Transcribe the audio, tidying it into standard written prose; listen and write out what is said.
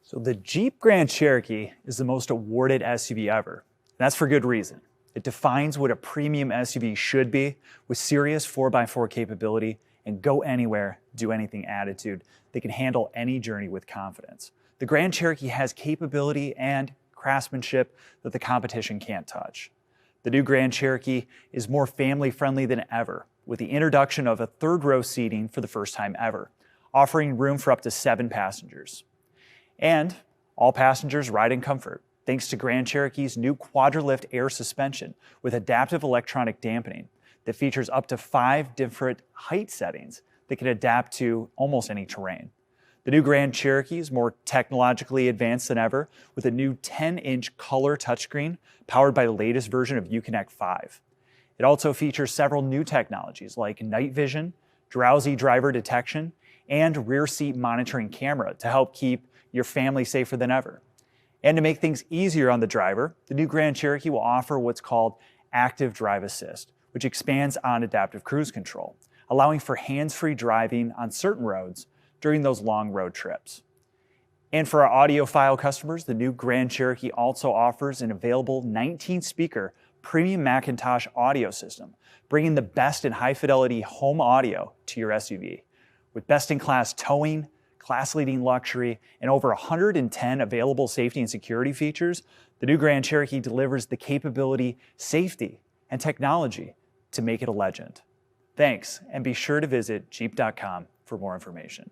So the Jeep Grand Cherokee is the most awarded SUV ever. And that's for good reason. It defines what a premium SUV should be, with serious 4x4 capability and go anywhere, do anything attitude that can handle any journey with confidence. The Grand Cherokee has capability and craftsmanship that the competition can't touch. The new Grand Cherokee is more family-friendly than ever, with the introduction of a third-row seating for the first time ever, offering room for up to 7 passengers. And all passengers ride in comfort, thanks to Grand Cherokee's new Quadralift air suspension with adaptive electronic dampening that features up to 5 different height settings that can adapt to almost any terrain. The new Grand Cherokee is more technologically advanced than ever, with a new 10-inch color touchscreen powered by the latest version of Uconnect 5. It also features several new technologies like night vision, drowsy driver detection, and rear seat monitoring camera to help keep your family safer than ever. And to make things easier on the driver, the new Grand Cherokee will offer what's called Active Drive Assist, which expands on adaptive cruise control, allowing for hands-free driving on certain roads during those long road trips. And for our audiophile customers, the new Grand Cherokee also offers an available 19-speaker premium Macintosh audio system, bringing the best in high-fidelity home audio to your SUV. With best-in-class towing, class-leading luxury, and over 110 available safety and security features, the new Grand Cherokee delivers the capability, safety, and technology to make it a legend. Thanks, and be sure to visit Jeep.com for more information.